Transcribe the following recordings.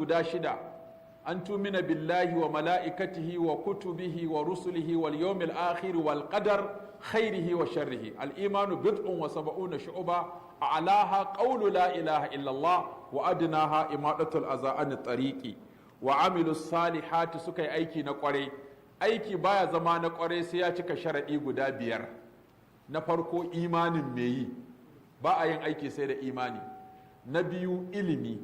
guda shida an tumina billahi wa mala'ikatihi wa kutubihi wa rusulihi wal yawmil akhir wal qadar khairihi wa sharrihi. al imanu bid'un wa sab'una shu'ba a'laha qawlu la ilaha illa Allah wa adnaha imadatul aza an tariqi wa amilu salihati suka yi aiki na kwarai. Aiki baya zama na kwarai sai ya cika sharadi guda biyar. Na farko imanin me yi, ba a yin aiki sai da imani. Na biyu ilimi.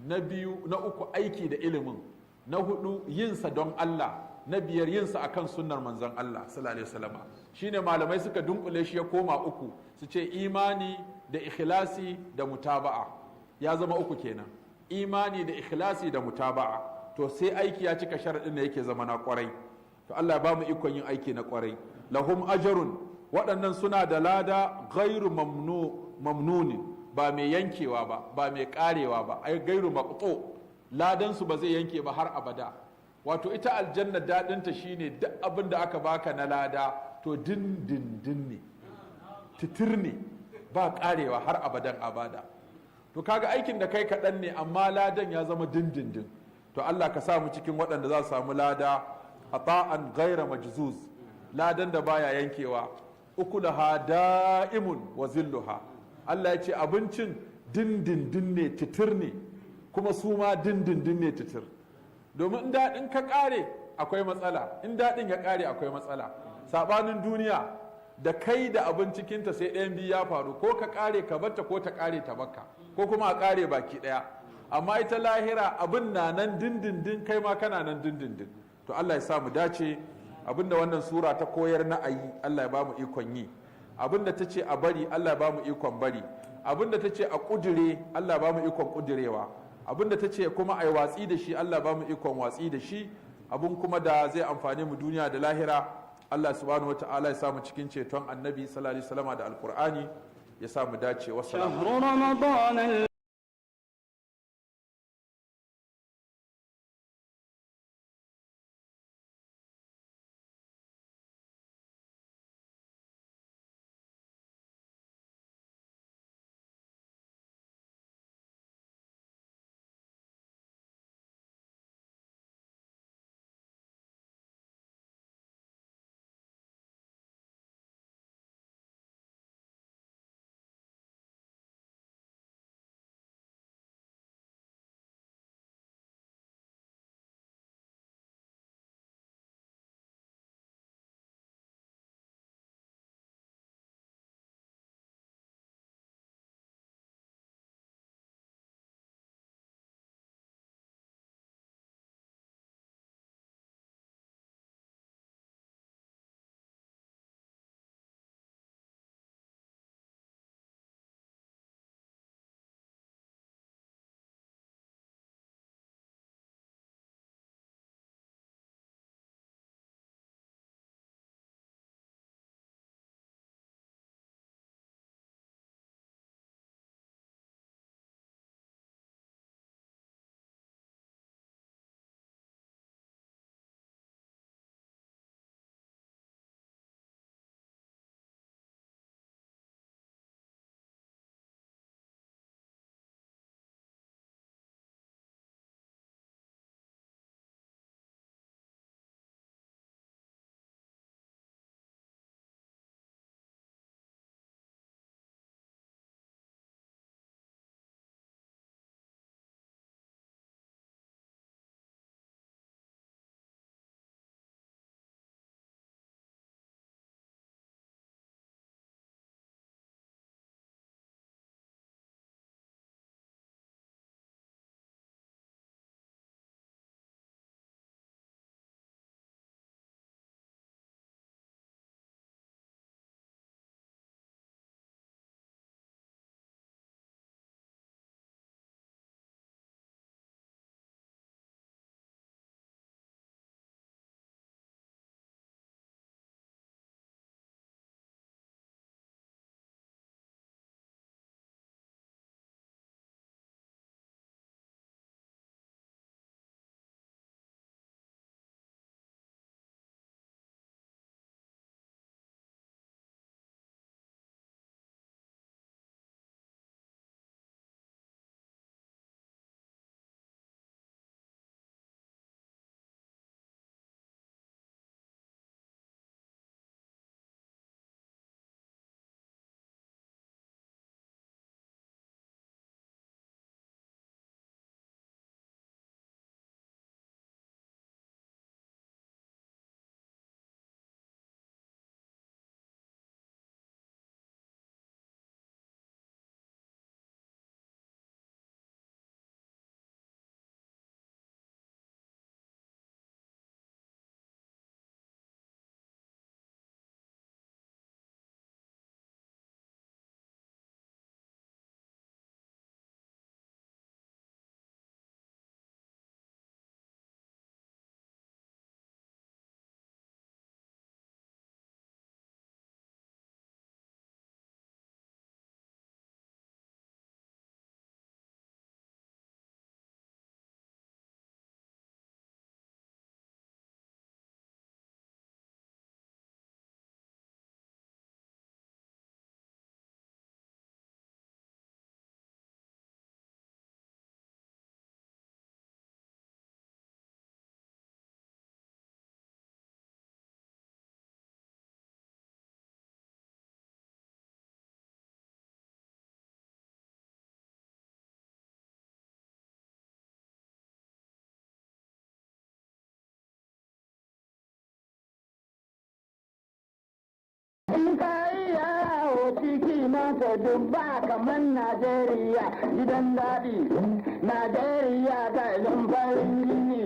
Na uku aiki da ilimin. Na hudu yinsa don Allah. Na biyar yinsa akan sunnar manzon Allah sallallahu alaihi wasallam. Shine malamai suka dunkule shi ya koma uku, su ce imani da ikhlasi da mutaba'a, ya zama uku kenan. Imani da ikhlasi da mutaba'a, to sai aiki ya cika sharadin da yake zama na kwarai. To Allah ba mu ikon yin aiki na kwarai. Lahum ajrun, waɗannan suna da lada gairu mamnunin, ba mai yankewa ba, ba mai karewa ba, ai gairu maqtu, ladan su ba zai yanke ba har abada. Wato ita aljanna dadinta shine duk abin da aka baka na lada to dindindin ne, titir ne, ba karewa har abadan abada. To kaga aikin da kai kaɗan ne amma ladan ya zama dindindin. To Allah ka sa mu cikin waɗanda za su samu lada ata'an gaira majzuz, ladan da baya yankewa. Ukulaha da'imun wa zilluha, Allah ya ce abincin dindindin ne, titir ne, kuma su ma dindindin ne, titir. Domin in daɗin ka ƙare akwai matsala, in daɗin ya ƙare akwai matsala. Saɓanin duniya da kai da abin cikinta sai ɗayan biyu ya faru, ko ka ƙare ka batta ko ta ƙare ta baka, ko kuma a ƙare baki ɗaya. Amma ita lahira abin na nan dindindin, kai ma kana nan dindindin. To Allah ya sa mu dace. Abinda wannan sura ta koyar na ayi, Allah ya ba mu ikon yi. Abinda ta ce a bari, Allah ya ba mu ikon bari. Abinda ta ce a kudure, Allah ya ba mu ikon kudurewa. Abinda ta ce kuma a yi watsi da shi, Allah ya ba mu ikon watsi da shi. Abin kuma da zai amfani mu duniya da lahira, Allah subhanahu wa ta'ala ya samu cikin ceton annabi sallallahu alaihi wasallam da alqur'ani, ya samu dace. Wassalamu. kai yawo ciki mata dubba kamar Najeriya gidan daɗi. Najeriya ga farin jini.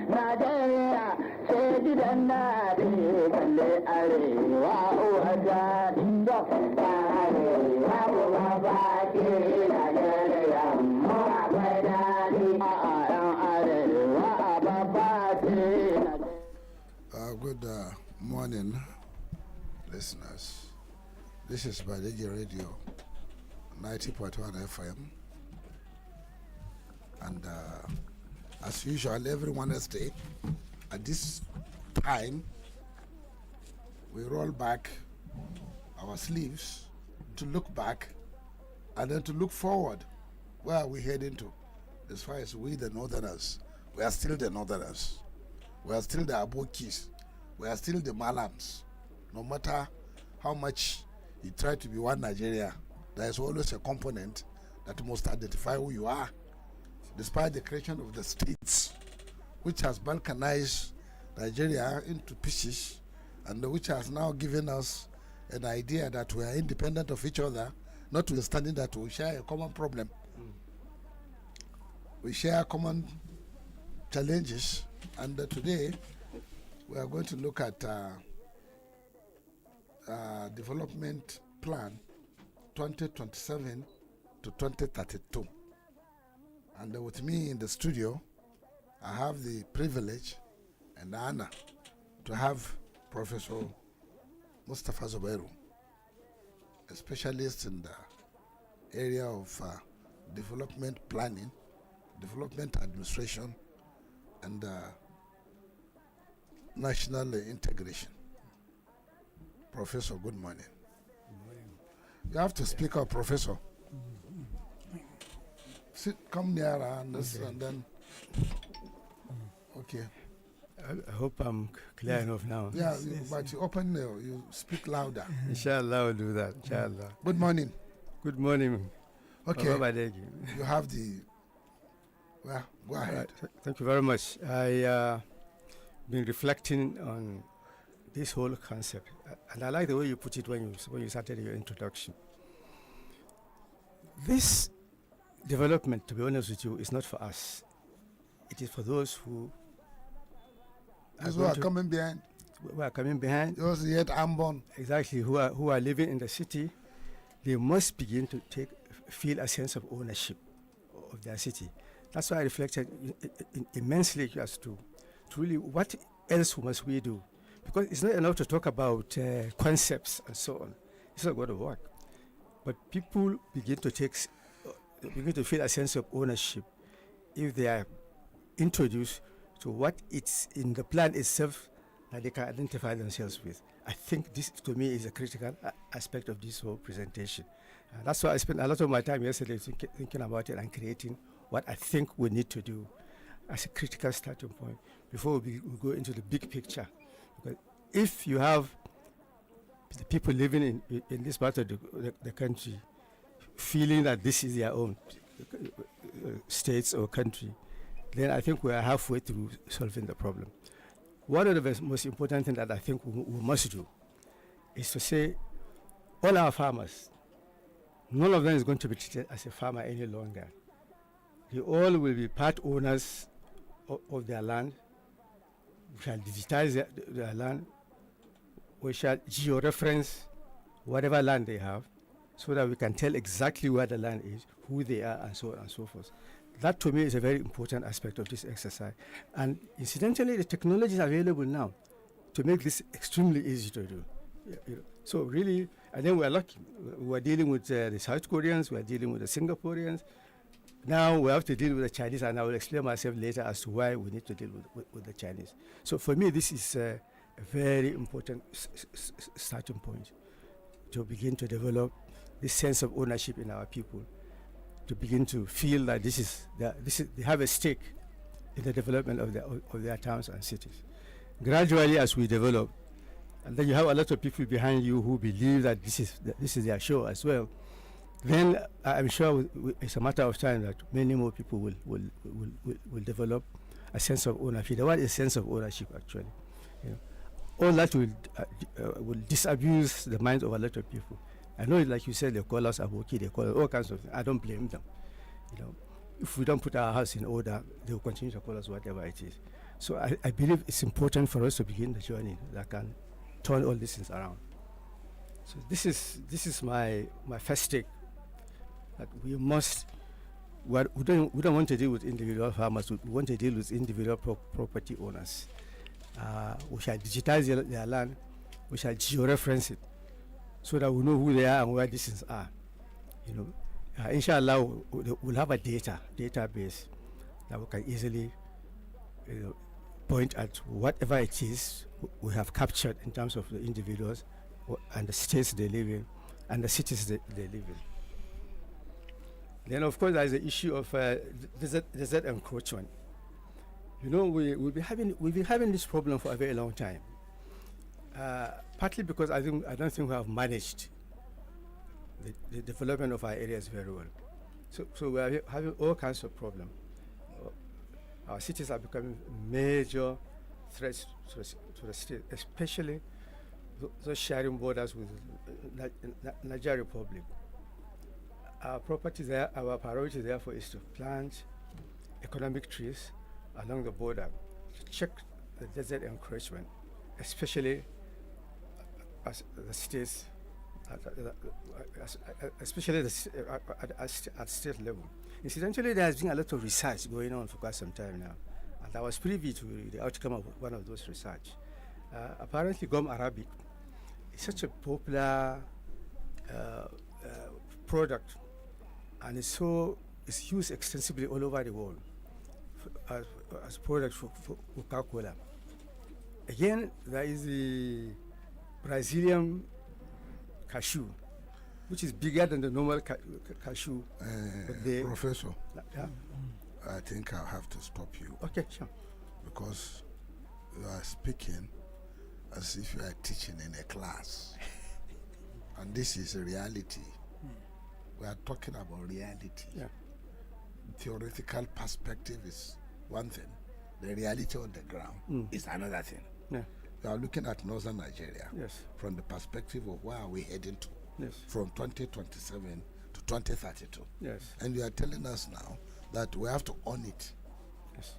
Najeriya sai gidan daɗi balle arewa uwa daɗi. Arewa uwa baki Najeriya mu akwai daɗi. Yan arewa a babaki Najeriya. Good morning, listeners. This is Badegi Radio, 90.1 FM. And as usual, every Wednesday at this time, we roll back our sleeves to look back and then to look forward. Where are we heading to? As far as we, the Northerners, we are still the Northerners. We are still the Abokis. We are still the Malams. No matter how much you try to be one Nigeria, there is always a component that must identify who you are. Despite the creation of the states, which has balkanized Nigeria into pieces, and which has now given us an idea that we are independent of each other, notwithstanding that we share a common problem. We share common challenges, and today we are going to look at development plan 2027 to 2032. And with me in the studio, I have the privilege and the honor to have Professor Mustafa Zubairu, a specialist in the area of development planning, development administration, and national integration. Professor, good morning. Good morning. You have to speak up, Professor. Sit, come nearer and, and then. Okay. I hope I'm clear enough now. Yeah, but you open, you speak louder. Inshallah, I'll do that. Inshallah. Good morning. Good morning. Okay. You have the. Well, go ahead. Thank you very much. I been reflecting on this whole concept, and I like the way you put it when you started your introduction. This development, to be honest with you, is not for us. It is for those who are coming behind. Who are coming behind. Those yet unborn. Exactly. Who are living in the city. They must begin to feel a sense of ownership of their city. That's why I reflected immensely as to really what else must we do, because it's not enough to talk about concepts and so on. It's not going to work. But people begin to feel a sense of ownership if they are introduced to what it's in the plan itself that they can identify themselves with. I think this, to me, is a critical aspect of this whole presentation. That's why I spent a lot of my time yesterday thinking about it and creating what I think we need to do as a critical starting point before we go into the big picture. Because if you have the people living in this part of the country feeling that this is their own states or country, then I think we are halfway through solving the problem. One of the most important things that I think we must do is to say all our farmers, none of them is going to be treated as a farmer any longer. They all will be part owners of their land. We shall digitize their land. We shall geo-reference whatever land they have so that we can tell exactly where the land is, who they are, and so on and so forth. That, to me, is a very important aspect of this exercise. And incidentally, the technology is available now to make this extremely easy to do. So really, and then we're lucky. We're dealing with the South Koreans, we're dealing with the Singaporeans. Now we have to deal with the Chinese, and I will explain myself later as to why we need to deal with the Chinese. So for me, this is a very important starting point to begin to develop this sense of ownership in our people, to begin to feel that they have a stake in the development of their towns and cities. Gradually, as we develop, and then you have a lot of people behind you who believe that this is their show as well, then I'm sure it's a matter of time that many more people will develop a sense of ownership. The word is sense of ownership, actually. all that will disabuse the minds of a lot of people. I know, like you said, they call us aboki, they call us all kinds of things. I don't blame them. You know, if we don't put our house in order, they will continue to call us whatever it is. So I believe it's important for us to begin the journey that can turn all these things around. So this is my first take, that we must. We don't want to deal with individual farmers. We want to deal with individual property owners. We shall digitize their land. We shall georeference it, so that we know who they are and where these things are. You know, inshallah, we'll have a database that we can easily, point at whatever it is we have captured in terms of the individuals and the states they live in and the cities they live in. Then, of course, there is the issue of desert encroachment. You know, we've been having this problem for a very long time. Partly because I don't think we have managed the development of our areas very well. So we are having all kinds of problems. Our cities are becoming major threats to the state, especially those sharing borders with Nigeria Republic. Our priority therefore is to plant economic trees along the border to check the desert encroachment, especially as the states, especially at state level. Incidentally, there has been a lot of research going on for quite some time now, and I was privy to the outcome of one of those research. Apparently, gum arabic is such a popular product, and it's used extensively all over the world as product for Coca-Cola. Again, there is the Brazilian cashew, which is bigger than the normal cashew. Professor, Yeah. I think I'll have to stop you Okay, sure. because you are speaking as if you are teaching in a class. And this is a reality. We are talking about reality. Yeah. Theoretical perspective is one thing. The reality on the ground is another thing. Yeah. We are looking at northern Nigeria Yes. from the perspective of where are we heading to Yes. from 2027 to 2032. Yes. And you are telling us now that we have to own it. Yes.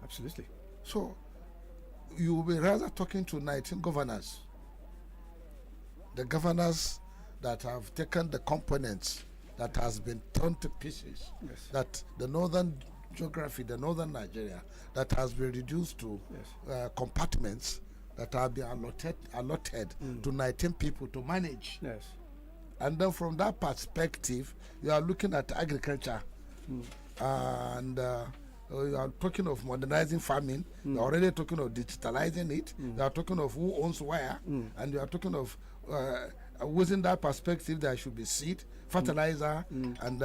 Absolutely. So you will be rather talking to 19 governors. The governors that have taken the components that has been torn to pieces, Yes. that the northern geography, the northern Nigeria, that has been reduced to Yes. compartments that have been allotted to 19 people to manage. Yes. And then from that perspective, you are looking at agriculture, and you are talking of modernizing farming. You are already talking of digitalizing it. You are talking of who owns where, and you are talking of within that perspective there should be seed, fertilizer, and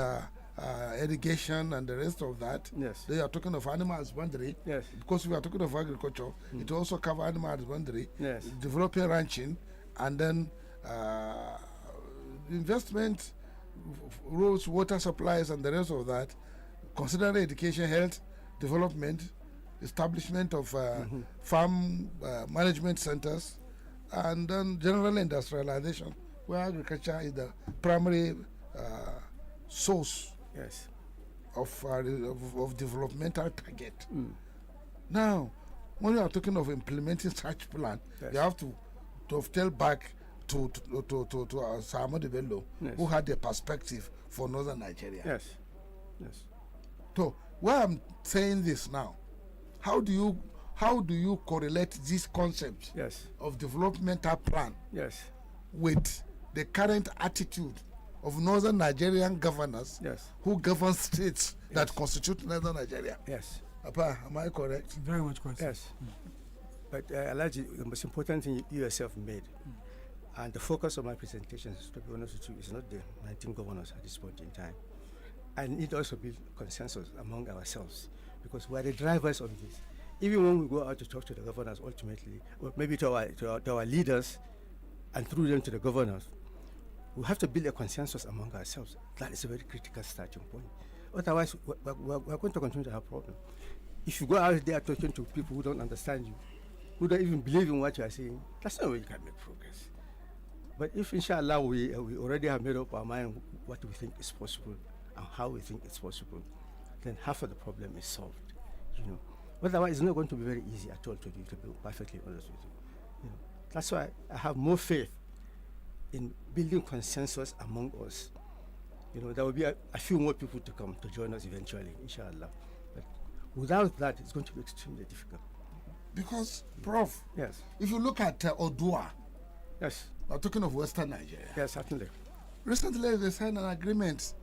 irrigation and the rest of that. Yes. They are talking of animal husbandry. Yes. Because we are talking of agriculture, it also covers animal husbandry, Yes. developing ranching, and then investment, roads, water supplies, and the rest of that. Considering education, health, development, establishment of farm management centers, and then general industrialization, where agriculture is the primary source Yes. of developmental target. Now, when you are talking of implementing such plan, Yes. you have to dovetail back to Ahmadu Bello, Yes. who had a perspective for northern Nigeria. Yes. Yes. So, why I'm saying this now, how do you correlate this concept Yes. of developmental plan Yes. with the current attitude of northern Nigerian governors Yes. who govern states that constitute northern Nigeria? Yes. Appa, am I correct? Very much correct. Yes. But Alhaji, the most important thing you yourself made, and the focus of my presentation, to be honest with you, is not the 19 governors at this point in time. And it also build consensus among ourselves, because we are the drivers of this. Even when we go out to talk to the governors, ultimately, or maybe to our leaders, and through them to the governors, we have to build a consensus among ourselves. That is a very critical starting point. Otherwise, we're going to continue to have problems. If you go out there talking to people who don't understand you, who don't even believe in what you are saying, that's not way you can make progress. But if, inshallah, we already have made up our mind what we think is possible and how we think it's possible, then half of the problem is solved, you know. Otherwise, it's not going to be very easy at all to do, to be perfectly honest with you. You know, that's why I have more faith in building consensus among us. You know, there will be a few more people to come to join us eventually, inshallah. But without that, it's going to be extremely difficult. Because, Prof, Yes, if you look at Odua, yes, we're talking of Western Nigeria. yes, certainly. Recently, they signed an agreement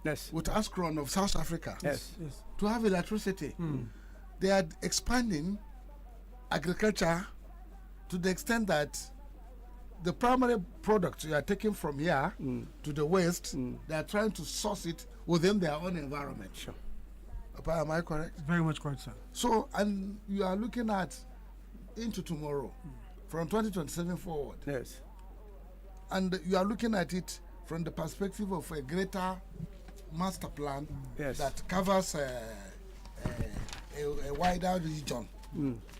Yes, with Askron of South Africa yes, to have electricity. They are expanding agriculture to the extent that the primary products you are taking from here to the west, they are trying to source it within their own environment. sure. Papa, am I correct? Very much correct, sir. So, and you are looking at into tomorrow, from 2027 forward, Yes, and you are looking at it from the perspective of a greater master plan Yes. that covers a wider region.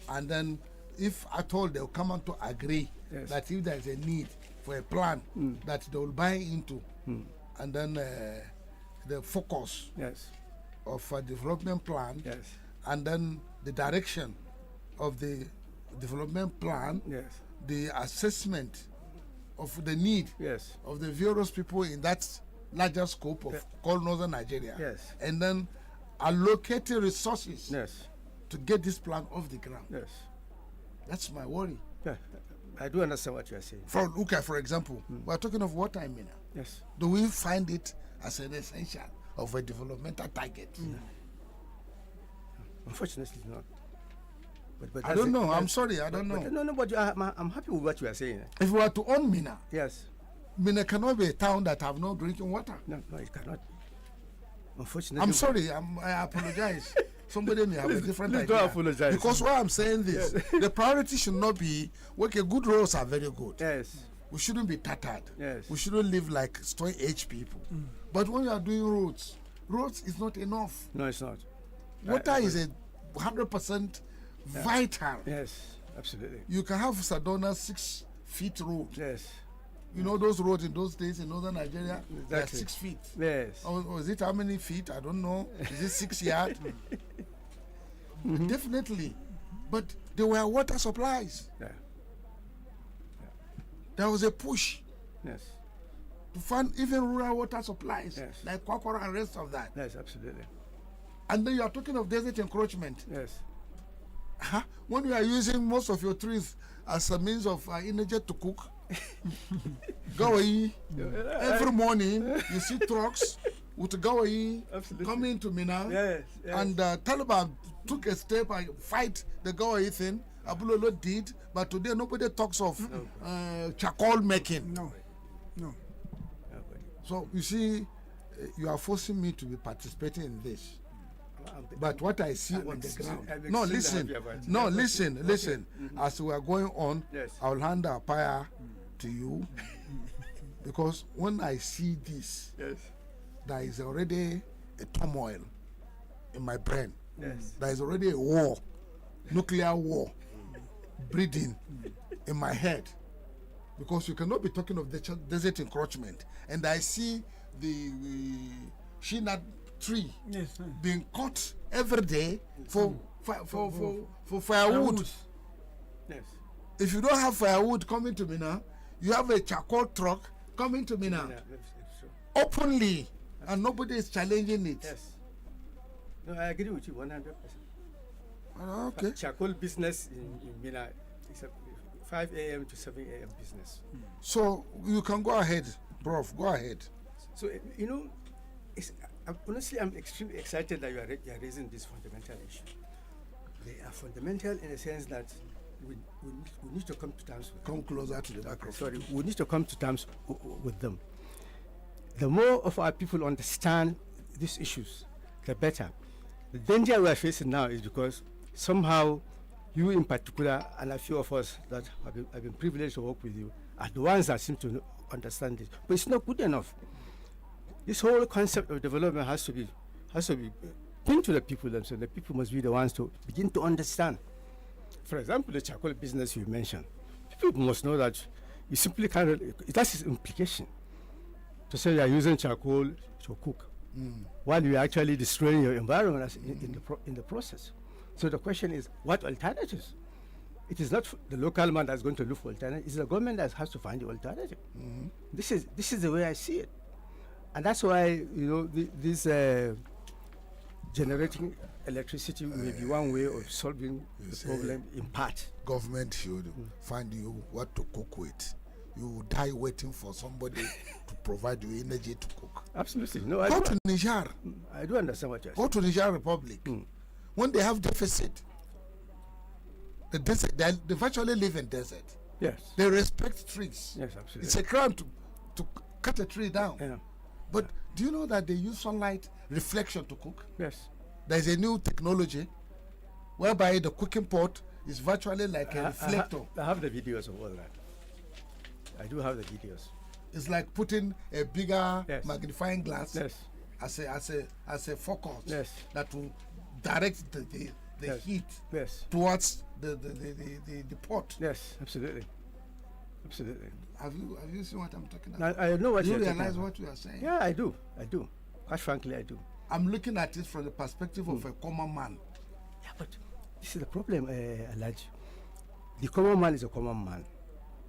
And then, if at all they'll come on to agree Yes. that if there's a need for a plan that they will buy into, and then the focus yes, of a development plan, yes, and then the direction of the development plan, yes, the assessment of the need yes, of the various people in that larger scope of called Northern Nigeria, Yes. and then allocating resources yes, to get this plan off the ground. yes. That's my worry. Yeah, I do understand what you are saying. For example, we're talking of water in Mina. Yes. Do we find it as an essential of a developmental target? Unfortunately, not. But I that's don't it. know. I'm That's- sorry. I don't but- know. No, but I'm happy with what you are saying. If we were to own Mina, Yes. Mina cannot be a town that have no drinking water. No, it cannot. Unfortunately. I'm sorry. I apologize. Somebody may have a different please idea. don't apologize. Because why I'm saying this, the priority should not be, okay, good roads are very good. Yes. We shouldn't be tattered. Yes. We shouldn't live like stone age people. But when you are doing roads is not enough. No, it's not. Water is a 100% vital. Yes, absolutely. You can have Sadona 6 feet road. Yes. You know those roads in those days in northern Nigeria, they are Exactly. 6 feet. Yes. Or is it how many feet? I don't know. Is it 6 yards? Definitely. But there were water supplies. Yeah. There was a push Yes. to fund even rural water supplies, Yes. like Kwakwara and rest of that. Yes, absolutely. And then you are talking of desert encroachment. Yes. Huh? When you are using most of your trees as a means of energy to cook, Gawayi, every morning you see trucks with Gawayi Absolutely. coming to Mina. Yes. Yes. And Taliban took a step and fight the Gawayi thing. Abulolo did, but today nobody talks of charcoal making. No. Nobody. So you see, you are forcing me to be participating in this. But what I see I'm on the extreme- ground. I'm No, extremely listen. happy about it. No, listen. As we are going on, Yes. I will hand the fire to you because when I see this, Yes. there is already a turmoil in my brain. Yes. There is already a war, nuclear war, breathing in my head because you cannot be talking of the desert encroachment. And I see the Shina tree Yes, sir. being cut every day for firewood. Yes. If you don't have firewood coming to Mina, you have a charcoal truck coming to Mina Yeah, it's true. openly, and nobody is challenging it. Yes. No, I agree with you 100%. Okay. Charcoal business in Mina is a 5 a.m. to 7 a.m. business. So you can go ahead, Prof. Go ahead. So, you know, honestly, I'm extremely excited that you are raising this fundamental issue. They are fundamental in the sense that we need to come to terms with them. Come closer to the microphone. Sorry, we need to come to terms with them. The more of our people understand these issues, the better. The danger we are facing now is because somehow you in particular and a few of us that have been privileged to work with you are the ones that seem to understand this. But it's not good enough. This whole concept of development has to be into the people themselves. The people must be the ones to begin to understand. For example, the charcoal business you mentioned, people must know that you simply can't, that's its implication. To say you are using charcoal to cook, while you're actually destroying your environment in the process. So the question is, what alternatives? It is not the local man that's going to look for alternatives. It's the government that has to find the alternative. This is the way I see it, and that's why this generating electricity may be one way of solving the problem in part. Government should find you what to cook with. You will die waiting for somebody to provide you energy to cook. Absolutely. No, Go to Niger. I do understand what you're Go saying. to Niger Republic. When they have deficit, the desert, they virtually live in desert. Yes. They respect trees. Yes, absolutely. It's a crime to cut a tree down. Yeah. But do you know that they use sunlight reflection to cook? Yes. There's a new technology whereby the cooking pot is virtually like a reflector. I have the videos of all that. I do have the videos. It's like putting a bigger Yes. magnifying glass Yes. as a focus Yes. that will direct the Yes. heat Yes. towards the pot. Yes. Absolutely. Absolutely. Have you seen what I'm talking about? I know what Do you you're talking realize about. what you are saying? Yeah, I do. Quite frankly, I do. I'm looking at it from the perspective of a common man. Yeah, but this is the problem, Alhaji. The common man is a common man.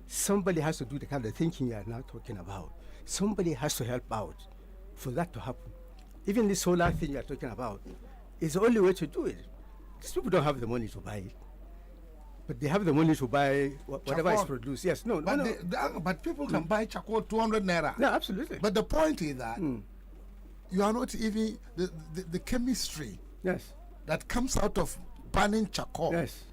Somebody has to do the kind of thinking you are now talking about. Somebody has to help out for that to happen. Even the solar thing you are talking about is the only way to do it. These people don't have the money to buy it. But they have the money to buy whatever is Charcoal. produced. Yes, no. But people can buy charcoal 200 naira. No, absolutely. But the point is that you are not even the chemistry yes, that comes out of burning charcoal, yes,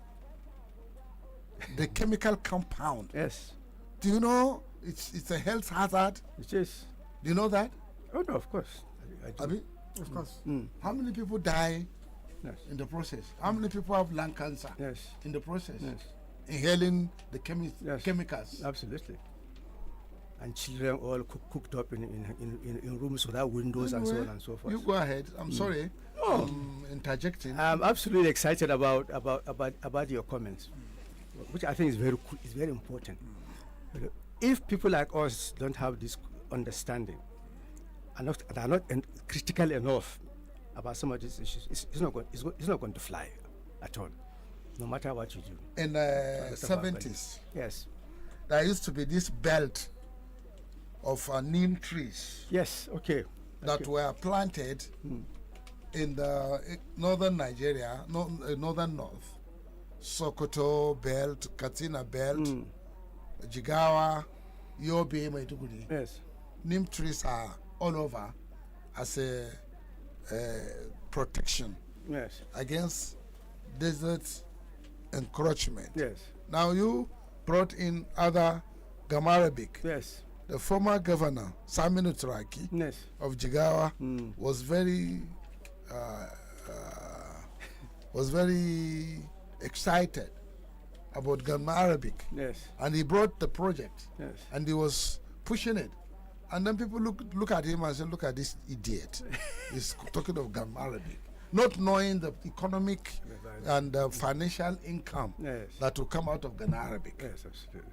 the chemical compound. yes. Do you know it's a health hazard? It is. Do you know that? Oh, no, of course. I do. Abi? Of course. How many people die Yes, in the process? How many people have lung cancer yes, in the process? yes. Inhaling the Yes. chemicals. Absolutely. And children all cooked up in rooms without windows and so on and so forth. You go ahead. I'm sorry. Interjecting. I'm absolutely excited about your comments, which I think is very important. If people like us don't have this understanding and are not critical enough about some of these issues, it's not going to fly at all, no matter what you do. In the 70s, Yes, there used to be this belt of neem trees yes, okay. that were planted in the northern Nigeria, northern north, Sokoto belt, Katsina belt, Jigawa, Yobe, Maiduguri. Yes, Neem trees are all over as a protection yes, against desert encroachment. yes, Now you brought in other Gamarabic. yes, The former governor, Saminu Turaki yes. of Jigawa, was very excited about Gamarabic, Yes, and he brought the project, yes. and he was pushing it. And then people look at him and say, "Look at this idiot! He's talking of Gamarabic, not knowing the economic and financial income Yes. that will come out of Gamarabic, Yes, absolutely.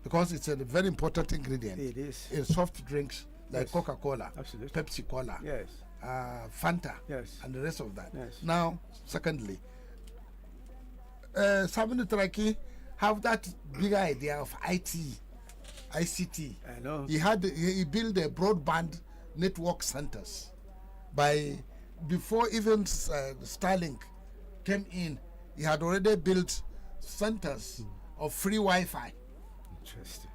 because it's a very important ingredient It is. in soft drinks like Yes. Coca-Cola, Absolutely. Pepsi Cola, Yes, Fanta, yes. and the rest of that. Yes. Now, secondly, Saminu Turaki have that bigger idea of ICT. I know. He built a broadband network centers before even Starlink came in. He had already built centers of free Wi-Fi. Interesting.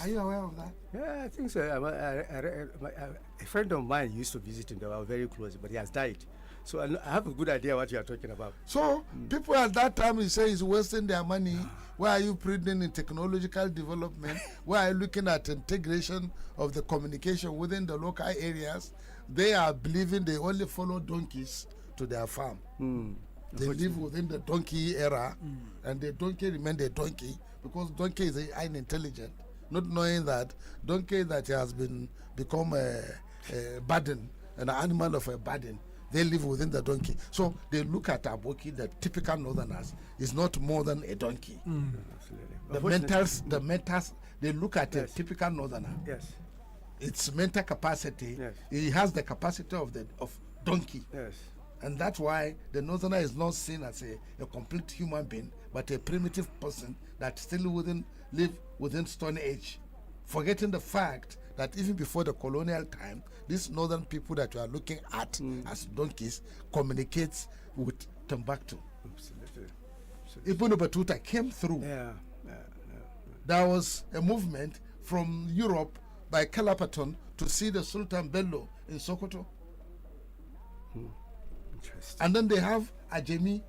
Are you aware of that? Yeah, I think so. A friend of mine used to visit him. They were very close, but he has died. So I have a good idea what you are talking about. So people at that time, you say, is wasting their money. Why are you putting in technological development? Why are you looking at integration of the communication within the local areas? They are believing they only follow donkeys to their farm. They live within the donkey era, and the donkey remain the donkey, because donkey is unintelligent, not knowing that donkey that has become a burden, an animal of a burden, they live within the donkey. So they look at Aboki, the typical northerners, is not more than a donkey. Absolutely. The mentors, they look at a typical northerner. Yes. Its mental capacity, Yes. he has the capacity of donkey. Yes. And that's why the northerner is not seen as a complete human being, but a primitive person that still live within Stone Age, forgetting the fact that even before the colonial time, these northern people that we are looking at as donkeys communicates with Timbuktu. Absolutely. Ibn Battuta came through. Yeah. There was a movement from Europe by Kalapaton to see the Sultan Bello in Sokoto. Interesting. And then they have Ajami,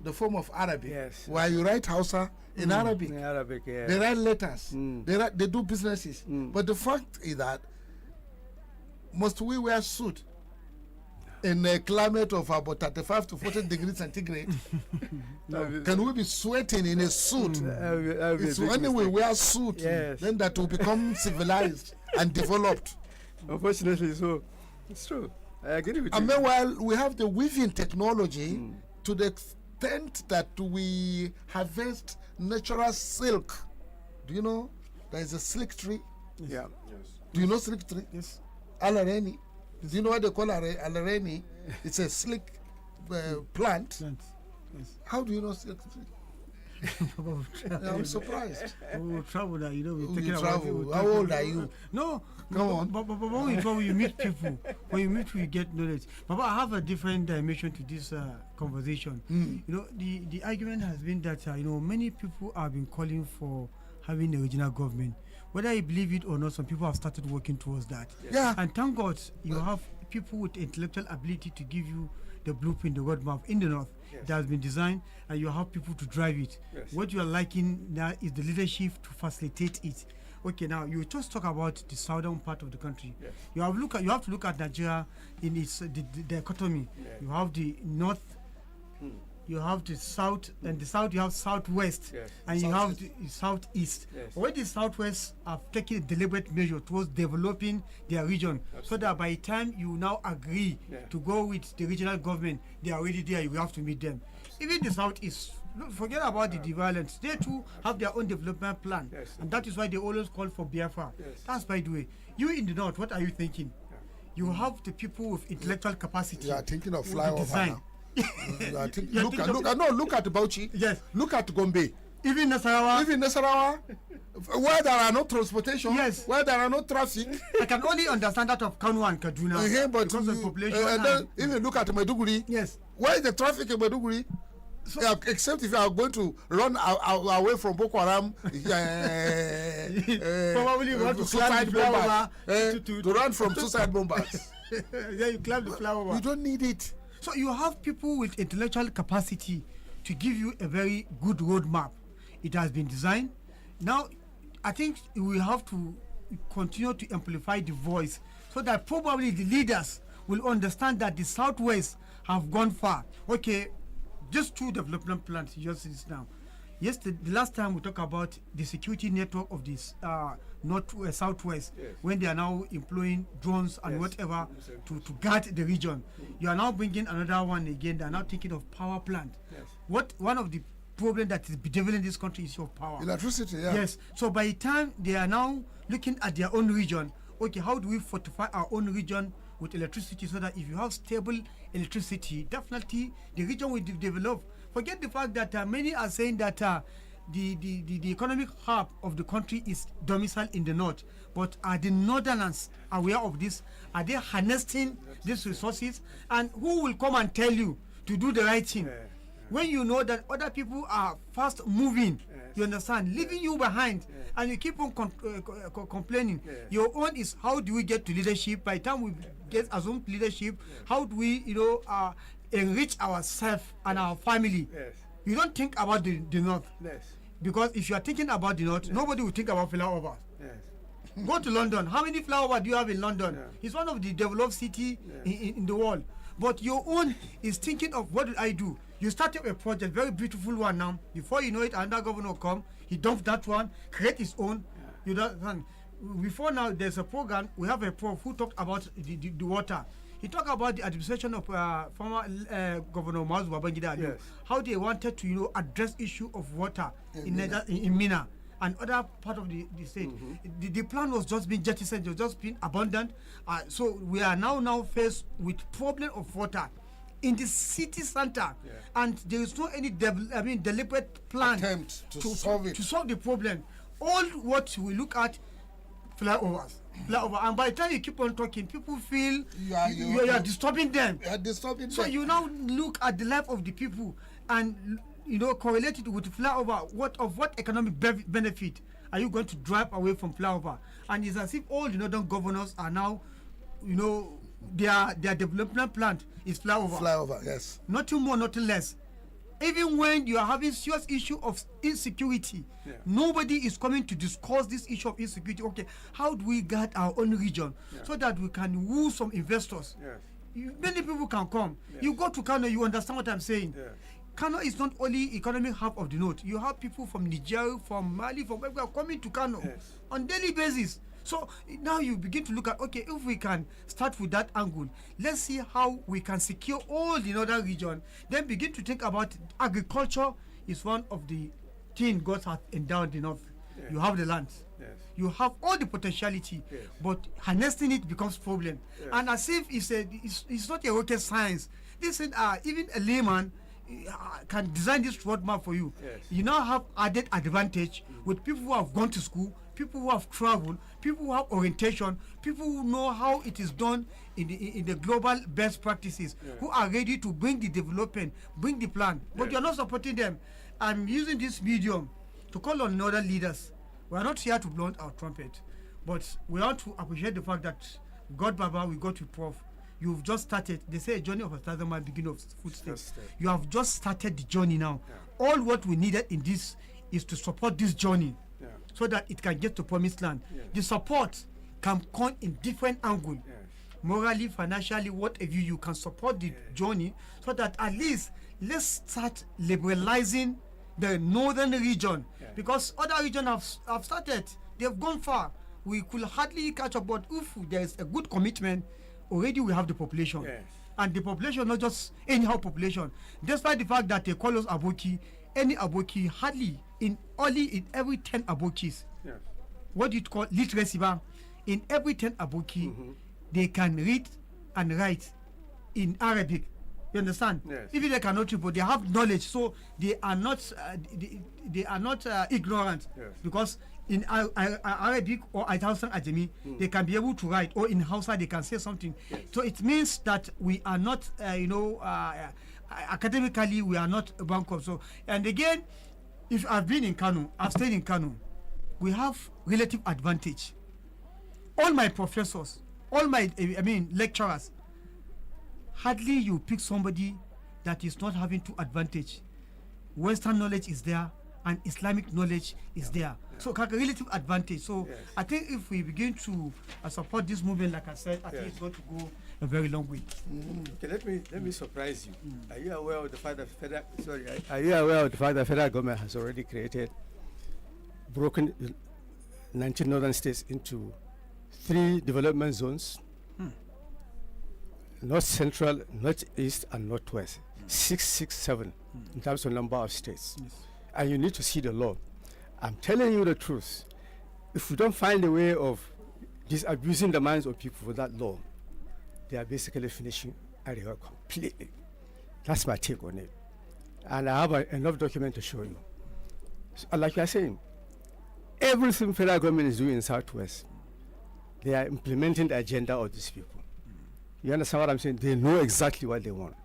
the form of Arabic, Yes. where you write Hausa in Arabic. In Arabic, yeah. They write letters. They do businesses. But the fact is that must we wear suit in a climate of about 35 to 40 degrees centigrade? Can we be sweating in a suit? It's when we wear suit, Yes. then that will become civilized and developed. Unfortunately, so it's true. I agree with And you. meanwhile, we have the weaving technology to the extent that we harvest natural silk. Do you know there is a silk tree? Yeah. Do you know silk tree? Yes. Alareni. Do you know what they call alareni? It's a silk plant. Yes. How do you know silk tree? Yeah, I'm surprised. We will travel that, you know, we're You taking travel. How old are you? No, Come on. But when you meet people, you get knowledge. But I have a different dimension to this conversation. You know, the argument has been that you know, many people have been calling for having a regional government. Whether you believe it or not, some people have started working towards that. Yeah. And thank God you have people with intellectual ability to give you the blueprint, the roadmap in the north that has been designed, and you have people to drive it. Yes. What you are lacking now is the leadership to facilitate it. Okay, now you just talk about the southern part of the country. Yes. You have to look at Nigeria in its the economy. You have the north, you have the south, and the south you have southwest, Yes. and you have the southeast. Yes. Where the southwest have taken a deliberate measure towards developing their region, so that by the time you now agree to go with the regional government, they are already there. You have to meet them. Even the southeast, look, forget about the violence. They too have their own development plan, Yes. and that is why they always call for Biafra. Yes. That's by the way. You in the north, what are you thinking? You have the people with intellectual capacity. You are thinking of with the flyover design. now. You are thinking, You're look thinking at look at Bauchi. Yes. Look at Gombe. Even Nasarawa. Even Nasarawa, where there are no transportation, Yes. where there are no traffic. I can only understand that of Kano and Kaduna But because of population. and then even look at Maiduguri. Yes. Where is the traffic in Maiduguri? Except if you are going to run away from Boko Haram, Probably you want to climb suicide the bombers, flyover to run from suicide bombers. Then you climb the flower. You don't need it. So you have people with intellectual capacity to give you a very good roadmap. It has been designed. Now, I think we have to continue to amplify the voice so that probably the leaders will understand that the Southwest have gone far. Okay, just 2 development plans just this now. Yesterday, the last time we talked about the security network of this Southwest, when they are now employing drones and whatever to guard the region. You are now bringing another one again. They are now thinking of power plant. One of the problem that is bedeviling in this country is your power. Electricity, yeah. Yes. So by the time they are now looking at their own region, okay, how do we fortify our own region with electricity so that if you have stable electricity, definitely the region will develop. Forget the fact that many are saying that the economic hub of the country is domiciled in the north. But are the northerners aware of this? Are they harnessing these resources? And who will come and tell you to do the right thing? When you know that other people are fast moving, you understand, leaving you behind, and you keep on complaining. Your own is how do we get to leadership? By the time we get assumed leadership, how do we, enrich ourselves and our family? You don't think about the north. Because if you are thinking about the north, nobody will think about flyover. Go to London. How many flyover do you have in London? It's one of the developed city in the world. But your own is thinking of what did I do? You started a project, very beautiful one now. Before you know it, another governor will come. He dumped that one, create his own. You don't. Before now, there's a program. We have a prof who talked about the water. He talked about the administration of former Governor Mazu Babangida Aliyu, Yes. how they wanted to address issue of water in Mina and other part of the state. The plan was just being jettisoned, it was just being abandoned. So we are now faced with problem of water in the city center, and there is no any deliberate plan Attempt to solve it. to solve the problem. All what we look at flyovers, and by the time you keep on talking, people feel you are disturbing them. You are disturbing So them. you now look at the life of the people and correlate it with flyover. What economic benefit are you going to drive away from flyover? And it's as if all the northern governors are now, their development plan is flyover. Flyover, yes. Nothing more, nothing less. Even when you are having serious issue of insecurity, nobody is coming to discuss this issue of insecurity. Okay, how do we guard our own region so that we can woo some investors? Many people can come. You go to Kano, you understand what I'm saying. Kano is not only economic hub of the north. You have people from Niger, from Mali, from everywhere coming to Kano on daily basis. So now you begin to look at, okay, if we can start with that angle, let's see how we can secure all the northern region. Then begin to think about agriculture is one of the things God has endowed the north. You have the land. You have all the potentiality, but harnessing it becomes problem. And as if it's not a rocket science. This is even a layman can design this roadmap for you. You now have added advantage with people who have gone to school, people who have traveled, people who have orientation, people who know how it is done in the global best practices, who are ready to bring the development, bring the plan. But you are not supporting them. I'm using this medium to call on northern leaders. We are not here to blow our trumpet, but we want to appreciate the fact that God Baba, we got to Prof. You've just started. They say a journey of 1,000 miles, beginning of footsteps. You have just started the journey now. All what we needed in this is to support this journey so that it can get to promised land. The support can come in different angles. Morally, financially, whatever you can support the journey so that at least let's start liberalizing the northern region because other regions have started. They've gone far. We could hardly catch up, but if there is a good commitment, already we have the population. And the population, not just anyhow population. Despite the fact that they call us Aboki, any Aboki, hardly in every 10 Abokis, what do you call literacy? In every 10 Aboki, they can read and write in Arabic. You understand? Even they cannot read, but they have knowledge, so they are not ignorant because in Arabic or Hausa Ajami, they can be able to write, or in Hausa they can say something. So it means that we are not, academically we are not bankrupt. So, and again, if I've been in Kano, I've stayed in Kano, we have relative advantage. All my professors, all my lecturers, hardly you pick somebody that is not having two advantage. Western knowledge is there and Islamic knowledge is there. So relative advantage. So I think if we begin to support this movement, like I said, I think it's going to go a very long way. Okay, let me surprise you. Are you aware of the fact that the federal government has already broken 19 northern states into 3 development zones? North Central, North East, and Northwest. 667 in terms of number of states. And you need to see the law. I'm telling you the truth. If we don't find a way of disabusing the minds of people with that law, they are basically finishing Arewa completely. That's my take on it. And I have enough document to show you. So, like you are saying, everything federal government is doing in Southwest, they are implementing the agenda of these people. You understand what I'm saying? They know exactly what they want.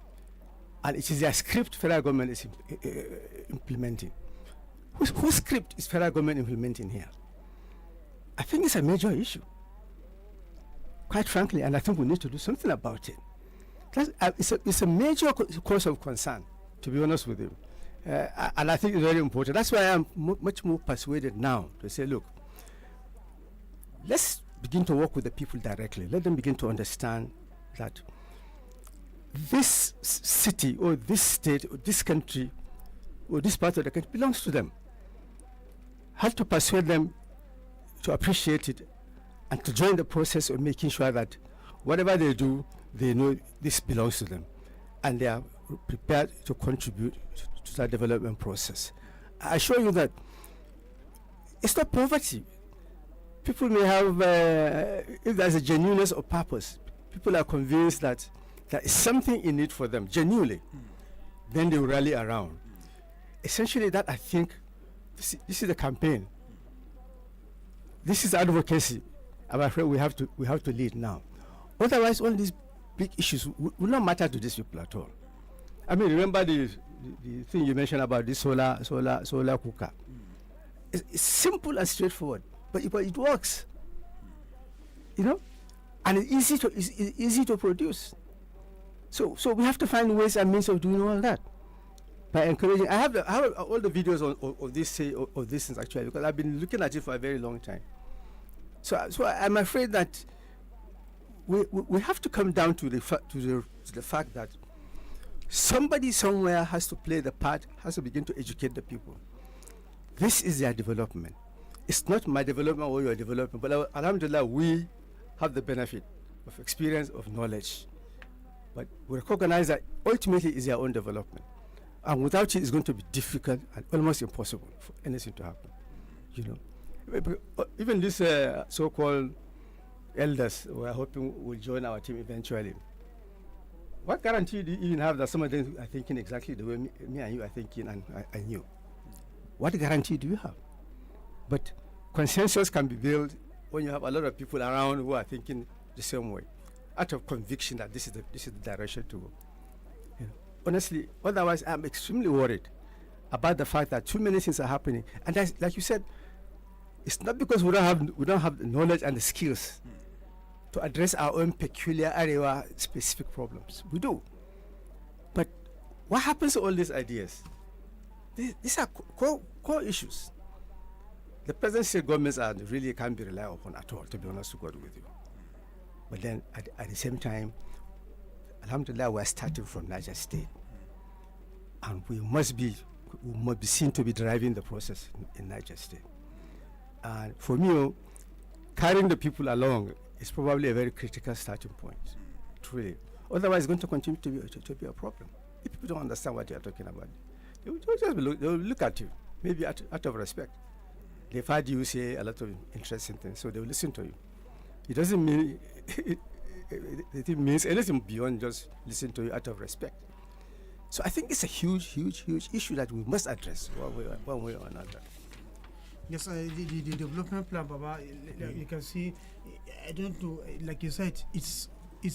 And it is their script federal government is implementing. Whose script is federal government implementing here? I think it's a major issue, quite frankly, and I think we need to do something about it. It's a major cause of concern, to be honest with you. And I think it's very important. That's why I'm much more persuaded now to say, look, let's begin to work with the people directly. Let them begin to understand that this city or this state or this country or this part of the country belongs to them. Have to persuade them to appreciate it and to join the process of making sure that whatever they do, they know this belongs to them, and they are prepared to contribute to that development process. I assure you that it's not poverty. People may have, if there's a genuineness of purpose, people are convinced that there is something in it for them, genuinely, then they will rally around. Essentially, that I think, this is the campaign. This is advocacy. I'm afraid we have to lead now. Otherwise, all these big issues will not matter to these people at all. I mean, remember the thing you mentioned about this solar cooker. It's simple and straightforward, but it works. You know, and it's easy to produce. So we have to find ways and means of doing all that by encouraging. I have all the videos of these things actually, because I've been looking at it for a very long time. So I'm afraid that we have to come down to the fact that somebody somewhere has to play the part, has to begin to educate the people. This is their development. It's not my development or your development, but alhamdulillah, we have the benefit of experience, of knowledge. But we recognize that ultimately it's their own development. And without it, it's going to be difficult and almost impossible for anything to happen. You know, even this so-called elders, we're hoping will join our team eventually. What guarantee do you even have that some of them are thinking exactly the way me and you are thinking and you? What guarantee do you have? But consensus can be built when you have a lot of people around who are thinking the same way, out of conviction that this is the direction to go. You know, honestly, otherwise I'm extremely worried about the fact that too many things are happening, and that's, like you said, it's not because we don't have the knowledge and the skills to address our own peculiar area specific problems. We do, but what happens to all these ideas? These are core issues. The present state governments really can't be relied upon at all, to be honest with you. But then at the same time, alhamdulillah, we're starting from Niger State. And we must be seen to be driving the process in Niger State. And for me, carrying the people along is probably a very critical starting point, truly. Otherwise, it's going to continue to be a problem. If people don't understand what you're talking about, they will look at you, maybe out of respect. They've heard you say a lot of interesting things, so they will listen to you. It doesn't mean it means anything beyond just listen to you out of respect. So I think it's a huge issue that we must address one way or another. Yes, the development plan, Baba, you can see, I don't know, like you said, it's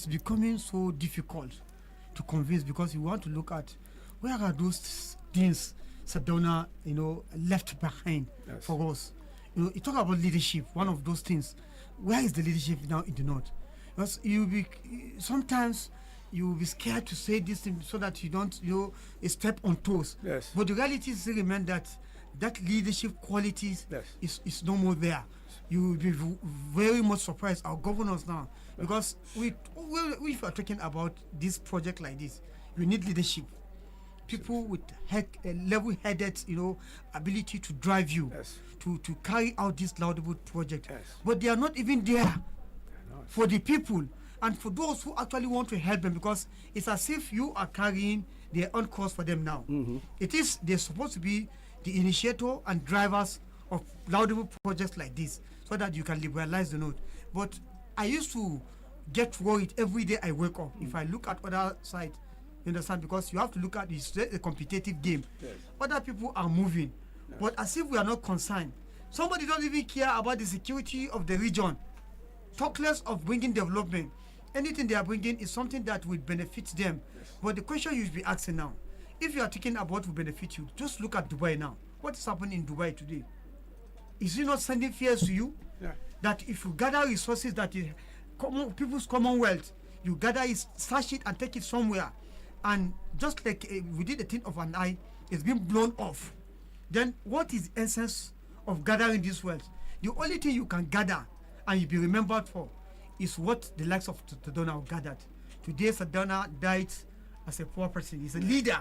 becoming so difficult to convince, because you want to look at where are those things Sardauna, left behind for us. You talk about leadership, one of those things. Where is the leadership now in the north? Because sometimes you will be scared to say this thing so that you don't step on toes. Yes. But the reality is remain that leadership qualities is no more there. You will be very much surprised, our governors now, because if we are talking about this project like this, you need leadership. People with level-headed, ability to drive you, to carry out this laudable project. Yes. But they are not even there for the people and for those who actually want to help them, because it's as if you are carrying their own cause for them now. Mm-hmm. They're supposed to be the initiator and drivers of laudable projects like this, so that you can liberalize the note. But I used to get worried every day I wake up if I look at other side. You understand? Because you have to look at it's a competitive game. Yes. Other people are moving, but as if we are not concerned. Somebody don't even care about the security of the region. Talk less of bringing development. Anything they are bringing is something that will benefit them. Yes. But the question you should be asking now, if you are thinking about what will benefit you, just look at Dubai now. What is happening in Dubai today? Is it not sending fears to you? Yeah. That if you gather resources that is people's commonwealth, you gather it, stash it and take it somewhere, and just like within the tint of an eye, it's been blown off. Then what is the essence of gathering this wealth? The only thing you can gather and you'll be remembered for is what the likes of Sardauna gathered. Today Sardauna died as a poor person. He's a leader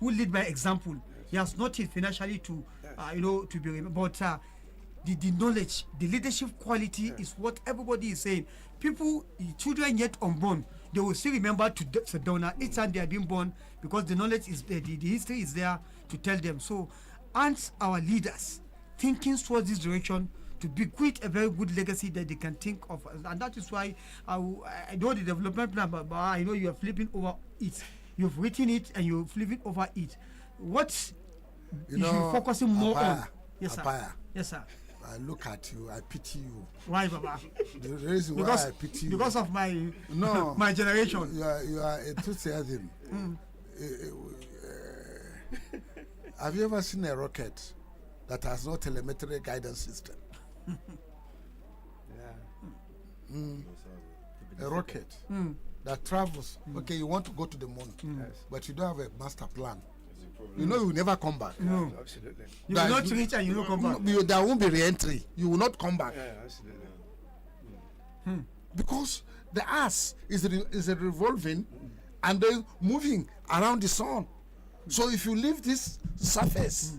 who lead by example. He has nothing financially to to be remembered. But the knowledge, the leadership quality is what everybody is saying. People, children yet unborn, they will still remember to Sedona each time they are being born because the knowledge is there, the history is there to tell them. So, aren't our leaders thinking towards this direction to bequeath a very good legacy that they can think of? And that is why I know the development plan, but I know you are flipping over it. You've written it and you're flipping over it. What You is know, you focusing more on? Apaya, Yes, sir. Apaya, Yes, sir. I look at you, I pity you. Why, Baba? The reason why Because I pity you, because of my No. my generation. you are enthusiasm. Have you ever seen a rocket that has no telemetry guidance system? A rocket that travels. Okay, you want to go to the moon, but you don't have a master plan. You know you will never come back. No, Absolutely. you That will not you- reach and you will come back. There won't be re-entry. You will not come back. Yeah, absolutely. Because the earth is a revolving and then moving around the sun. So if you leave this surface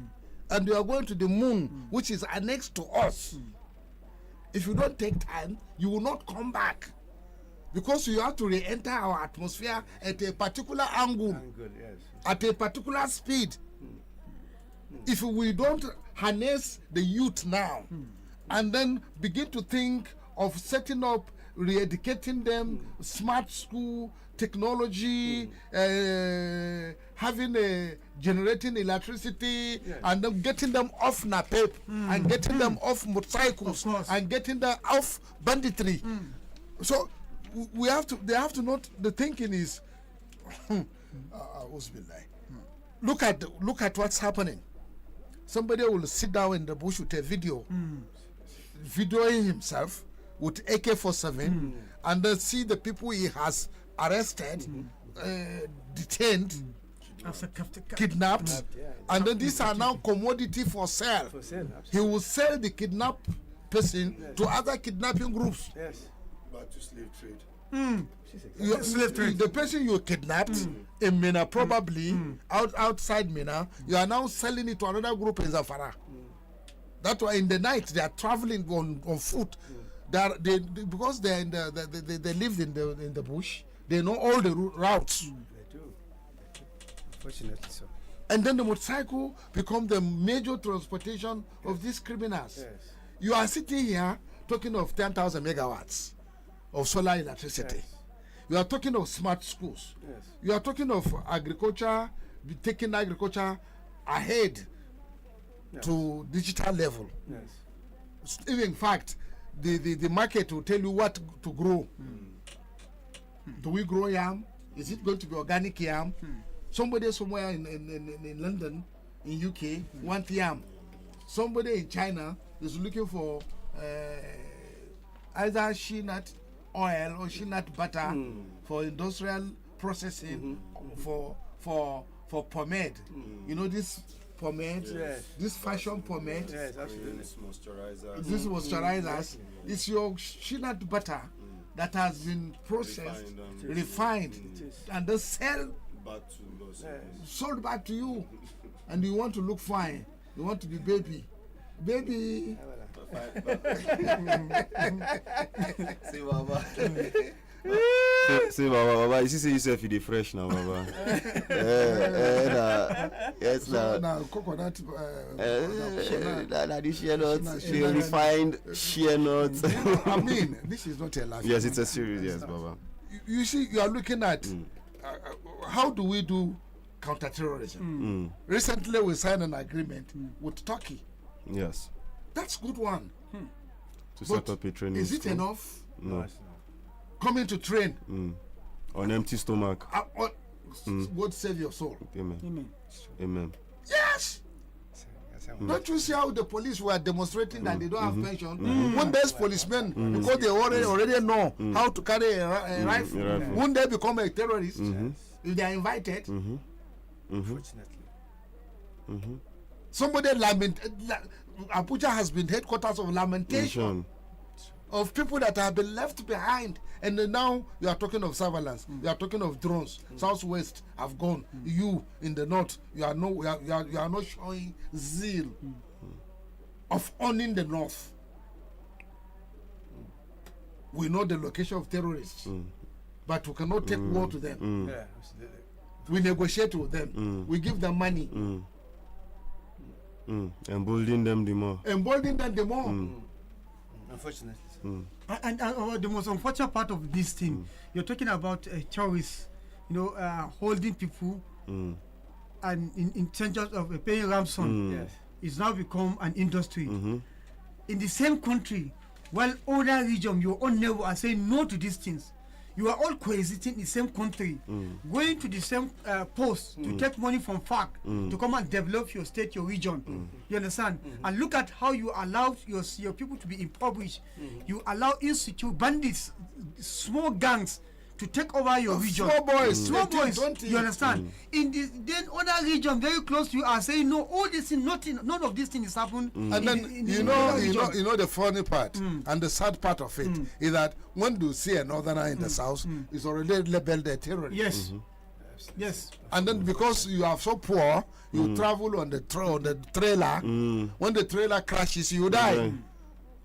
and you are going to the moon, which is annexed to us, if you don't take time, you will not come back. Because you have to re-enter our atmosphere at a particular angle, Good, yes. at a particular speed. If we don't harness the youth now and then begin to think of setting up, re-educating them, smart school, technology, having a generating electricity, and then getting them off NAPEP and getting them off motorcycles Of course. and getting them off banditry. So we have to. They have to not. The thinking is, look at what's happening. Somebody will sit down in the bush with a video, videoing himself with AK-47, and then see the people he has arrested, detained, kidnapped, and then these are now commodity for sale. For sale, He absolutely. will sell the kidnapped person to other kidnapping groups. Yes. Back to slave trade. Slave trade. The person you kidnapped in Mina, probably outside Mina, you are now selling it to another group in Zafara. That's why in the night they are traveling on foot. They because they are in they live in the bush. They know all the routes. They do. Fortunately so. And then the motorcycle become the major transportation of these criminals. Yes. You are sitting here talking of 10,000 megawatts of solar electricity. Yes. You are talking of smart schools. Yes. You are talking of agriculture, taking agriculture ahead to digital level. Yes. Even in fact, the market will tell you what to grow. Do we grow yam? Is it going to be organic yam? Somebody somewhere in London, in UK, want yam. Somebody in China is looking for either shea nut oil or shea nut butter for industrial processing for pomade. You know this pomade, Yes. this fashion pomade. Yes, absolutely. This moisturizer. This moisturizers. It's your shea nut butter that has been processed, refined, and then Back to those. sold back to you. And you want to look fine. You want to be baby. Baby. See, Baba. See, Baba. You see, yourself, you fresh now, Baba. Yes, So now coconut. This shea nuts, Shea the nuts. refined shea nuts. I mean, this is not a laugh. Yes, it's a series, yes, Baba. You see, you are looking at how do we do counterterrorism. Recently, we signed an agreement with Turkey. Yes. That's good one. To But set up a training is it school. enough? No. Coming to train. On empty stomach. God save your soul. Amen. Amen. Yes. That's how Don't you see how the police were demonstrating that they don't have pension? When there's policemen, because they already know how to carry a rifle, rifle. won't they become a terrorist if they are invited? Fortunately. Somebody Abuja has been headquarters of lamentation of people that have been left behind, and then now you are talking of surveillance, you are talking of drones. Southwest have gone. You in the north, you are not showing zeal. of owning the north. We know the location of terrorists, but we cannot take war to them. Yeah, absolutely. We negotiate with them. We give them money. Embolden them the more. Embolden them the more. Unfortunately. And the most unfortunate part of this thing, you're talking about terrorists, holding people and in terms of paying ransom. Yes. It's now become an industry. In the same country, while other region, your own neighbor are saying no to these things. You are all coexisting in the same country, going to the same post to take money from FARC to come and develop your state, your region. You understand? And look at how you allow your people to be impoverished. You allow insecure bandits, small gangs to take over your region. Small boys, Small 18, boys. 20. You understand? In this then other region very close to you are saying no, all this thing, none of this thing is happening. And then you know the funny part and the sad part of it is that when you see a northerner in the south, it's already labeled a terrorist. Yes. Yes. And then because you are so poor, you travel on the trailer. When the trailer crashes, you die.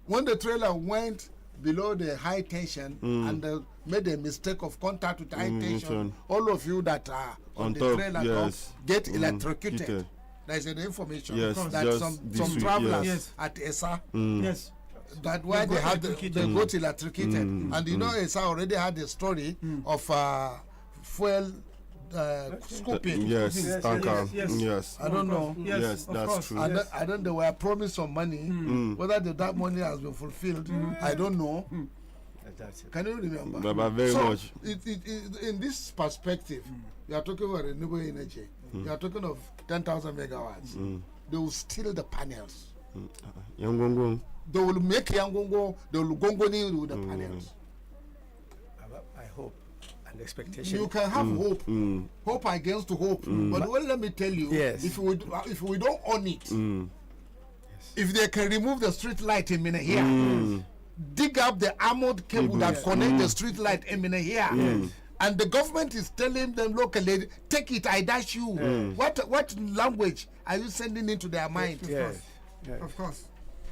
When the trailer went below the high tension and made a mistake of contact with high tension, all of you that are on the top, trailer yes. get electrocuted. There's an information Yes, that just some this week, travelers yes. at ESA, Yes. that why they had they got electrocuted. And you know ESA already had a story of fuel scooping. Yes, Yes, tanker. yes, yes. Yes. I don't know. Yes, of that's course. true. And then they were promised some money. Whether that money has been fulfilled, I don't know. That's it. Can you remember? But very So, much. in this perspective, you are talking about renewable energy. You are talking of 10,000 megawatts. They will steal the panels. Yangongo. They will make Yangongo, they will gongoni with the panels. I hope and expectation. You can have hope. Hope against hope. But well, let me tell you, Yes. if we don't own it, if they can remove the street light in Mina here, dig up the armored cable that connect the street light in Mina here, and the government is telling them locally, take it, I dash you. What language are you sending into their mind? Yes. Yes. Of course.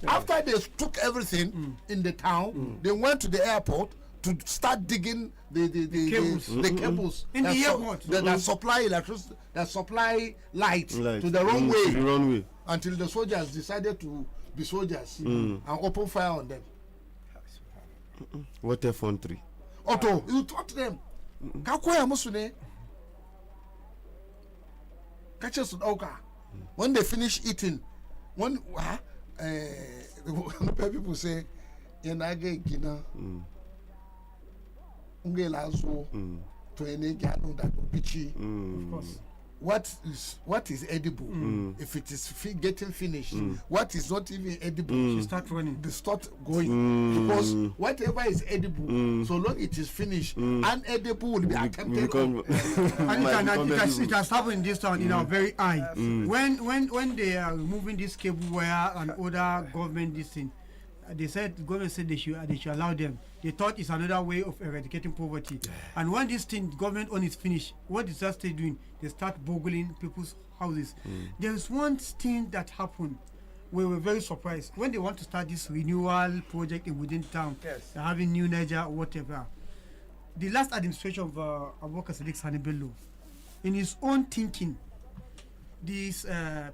After they took everything in the town, they went to the airport to start digging the cables In that the airport. that supply electricity, that supply light Like, to the wrong to way, the wrong way. until the soldiers decided to be soldiers and open fire on them. What a country. Otto, you taught them. Kakoya musune. Catches oka. When they finish eating, when people say, "Yenage gina, unge lazo, to ene gano that bichi." Of course. What is edible? If it is getting finished, what is not even edible? You start running. They start going because whatever is edible, so long it is finished, unedible will be attempted. And it has happened in this town in our very eye. When they are removing this cable wire and other government this thing, government said they should allow them. They thought it's another way of eradicating poverty. And when this thing government on is finished, what is that state doing? They start boggling people's houses. There's one thing that happened. We were very surprised when they want to start this renewal project within town. Yes. They're having New Niger or whatever. The last administration of Abubakar Sadiq Sani Bello, in his own thinking, this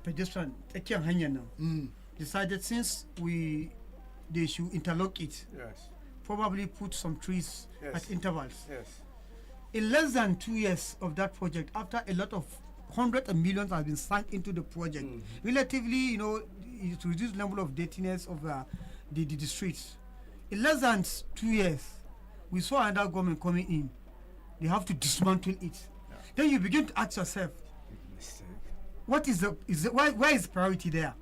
pedestrian Ekian Hanya now decided since they should interlock it, Yes. probably put some trees Yes. at intervals. Yes. In less than 2 years of that project, after a lot of hundreds of millions have been sunk into the project, relatively, it reduced the level of dirtiness of the streets. In less than 2 years, we saw another government coming in. They have to dismantle it. Then you begin to ask yourself, Mistake. what why is priority there?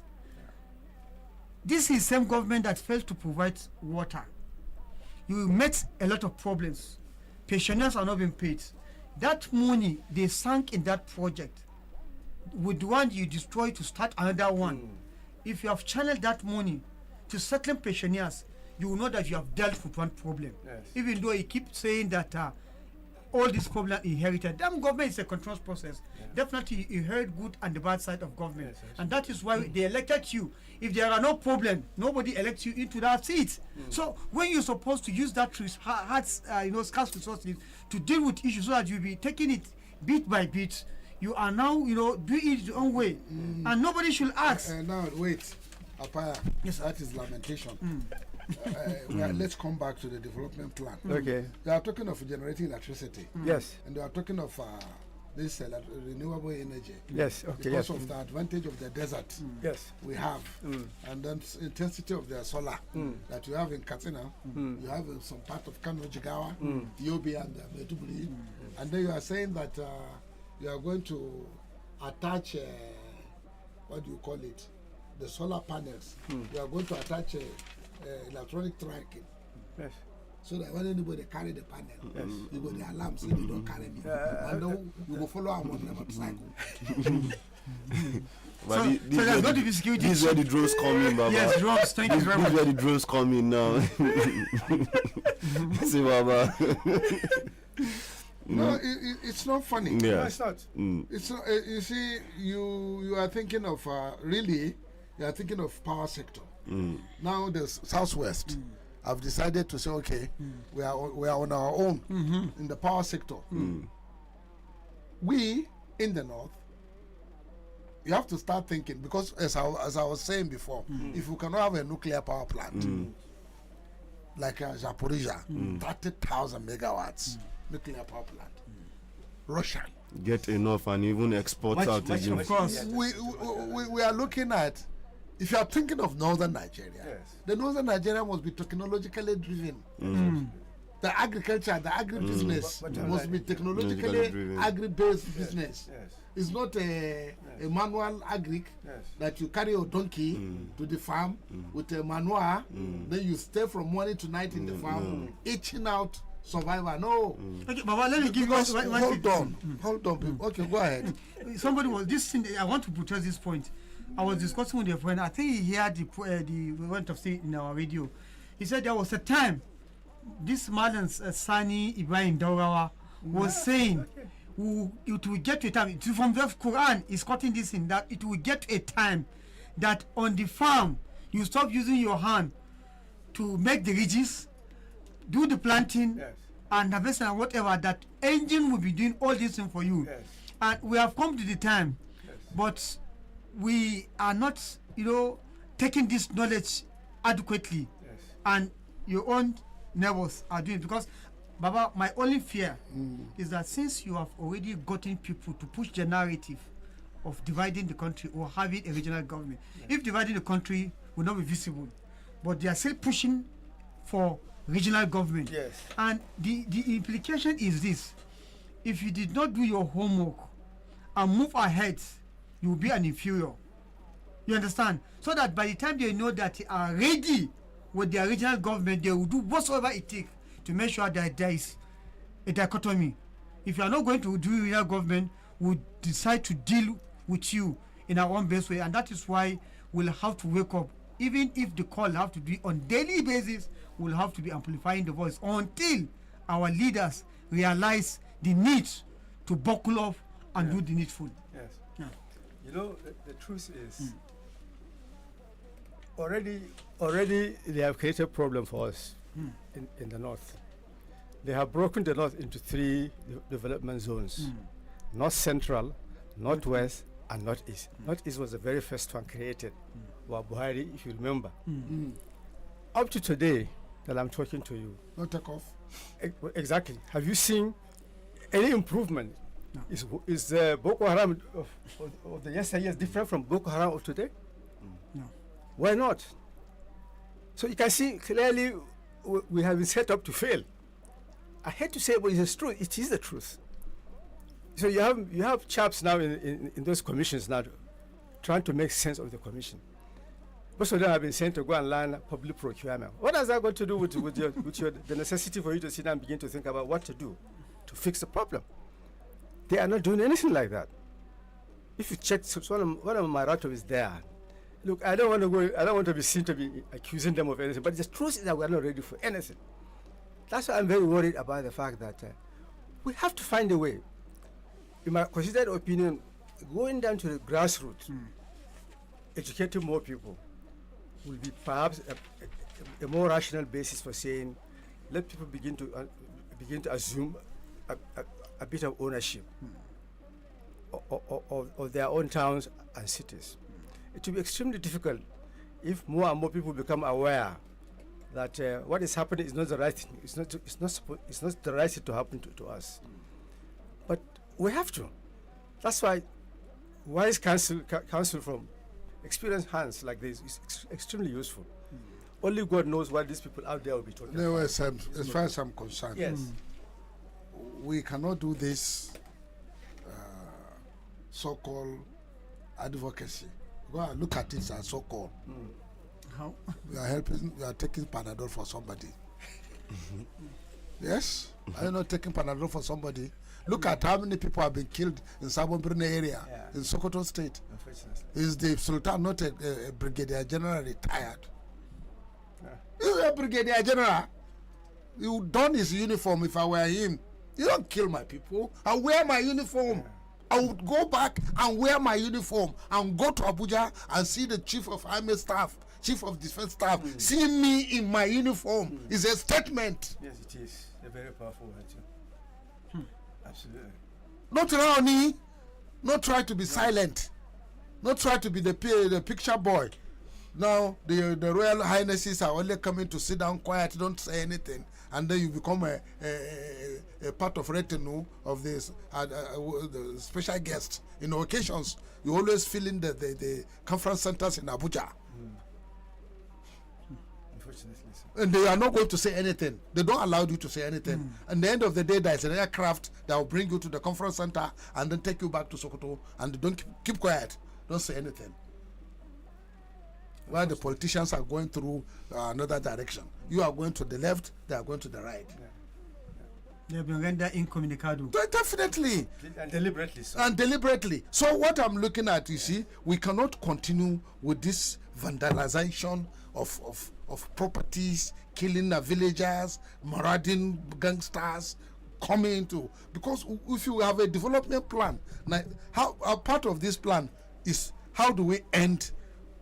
This is same government that failed to provide water. You met a lot of problems. Pensioners are not being paid. That money they sank in that project with the one you destroy to start another one. If you have channeled that money to settling pensioners, you will know that you have dealt with one problem. Yes. Even though you keep saying that all these problems inherited. Them government is a continuous process. Definitely you heard good and the bad side of government. And that is why they elected you. If there are no problem, nobody elects you into that seat. So when you're supposed to use that scarce resources to deal with issues so that you'll be taking it bit by bit, you are now, doing it your own way. And nobody should ask. Now, wait. Apaya, Yes, sir. that is lamentation. Let's come back to the development plan. Okay. They are talking of generating electricity. Yes. And they are talking of this renewable energy. Yes. Okay. Because Yes. of the advantage of the desert Yes. we have, and then intensity of the solar that you have in Katsina, you have in some part of Kano, Jigawa, Yobe, and Maiduguri, and then you are saying that you are going to attach, what do you call it, the solar panels. You are going to attach electronic tracking. Yes. So that when anybody carry the panel, you go the alarm, say they don't carry me. And then you go follow them on the motorcycle. But So there's going to be security. This is where the drones come in, Baba. Yes, drones. Thank you very This is where much. the drones come in now. See, Baba. No, it's not funny. No, Yeah. it's not. It's not, you see, you are thinking of really, you are thinking of power sector. Now the Southwest have decided to say, okay, we are on our own in the power sector. We in the north, you have to start thinking, because as I was saying before, if we cannot have a nuclear power plant like Zaporizhia, 30,000 megawatts nuclear power plant, Russia. Get enough and even export out again. Of course. We are looking at, if you are thinking of northern Nigeria, the northern Nigeria must be technologically driven. The agriculture, the agribusiness must be technologically driven. agri-based business. Yes. It's not a manual agric that you carry your donkey to the farm with a manual, then you stay from morning to night in the farm, eating out survivor. No. Okay, Baba, let me give you Because, one hold thing. on. People. Okay, go ahead. Somebody was this thing. I want to protest this point. I was discussing with a friend. I think he heard the went of say in our radio. He said there was a time this man Sani Ibrahim Daurawa was saying it will get to a time, from the Quran is quoting this in that it will get to a time that on the farm you stop using your hand to make the ridges, do the planting and harvest and whatever, that engine will be doing all these things for you. And we have come to the time, but we are not, taking this knowledge adequately. And your own neighbors are doing it. Because, Baba, my only fear is that since you have already gotten people to push the narrative of dividing the country or having a regional government, if dividing the country will not be visible, but they are still pushing for regional government. Yes. And the implication is this: if you did not do your homework and move ahead, you will be an inferior. You understand? So that by the time they know that they are ready with their regional government, they will do whatsoever it takes to make sure that there is a dichotomy. If you are not going to do regional government, we'll decide to deal with you in our own best way. And that is why we'll have to wake up. Even if the call have to be on daily basis, we'll have to be amplifying the voice until our leaders realize the need to buckle up and do the needful. Yes. Yeah. The truth is, already they have created a problem for us in the north. They have broken the north into 3 development zones: north central, northwest, and northeast. Northeast was the very first one created by Buhari, if you remember. Up to today that I'm talking to you, No take off. exactly. Have you seen any improvement? No. Is Boko Haram of the yesteryears different from Boko Haram of today? No. Why not? So you can see clearly we have been set up to fail. I hate to say it, but it's true. It is the truth. So you have chaps now in those commissions now trying to make sense of the commission. Most of them have been sent to go and learn public procurement. What has that got to do with the necessity for you to sit down and begin to think about what to do to fix the problem? They are not doing anything like that. If you check, one of my relatives is there. Look, I don't want to be seen to be accusing them of anything, but the truth is that we are not ready for anything. That's why I'm very worried about the fact that we have to find a way. In my considered opinion, going down to the grassroots, educating more people will be perhaps a more rational basis for saying, let people begin to assume a bit of ownership of their own towns and cities. It will be extremely difficult if more and more people become aware that what is happening is not the right thing. It's not the right thing to happen to us. But we have to. That's why wise counsel from experienced hands like this is extremely useful. Only God knows what these people out there will be talking There about. were some, as far as I'm concerned, Yes. we cannot do this so-called advocacy. Go and look at it as so-called. How? We are taking Panadol for somebody. Yes? Are you not taking Panadol for somebody? Look at how many people have been killed in Sabon Birni area, in Sokoto State. Unfortunately. Is the Sultan not a brigadier general retired? He's a brigadier general. He would don his uniform if I were him. You don't kill my people. I wear my uniform. I would go back and wear my uniform and go to Abuja and see the chief of army staff, chief of defense staff, see me in my uniform. It's a statement. Yes, it is. A very powerful word too. Absolutely. Not Raoni. Not try to be silent. Not try to be the picture boy. Now the royal highnesses are only coming to sit down quiet, don't say anything, and then you become a part of retinue of this the special guest. In occasions, you always fill in the conference centers in Abuja. Unfortunately, so. And they are not going to say anything. They don't allow you to say anything. At the end of the day, there is an aircraft that will bring you to the conference center and then take you back to Sokoto, and they don't keep quiet. Don't say anything. While the politicians are going through another direction. You are going to the left, they are going to the right. They have been rendered incommunicado. Definitely. And deliberately so. And deliberately. So what I'm looking at, you see, we cannot continue with this vandalization of properties, killing the villagers, marauding gangsters, coming into, because if you have a development plan, now, a part of this plan is how do we end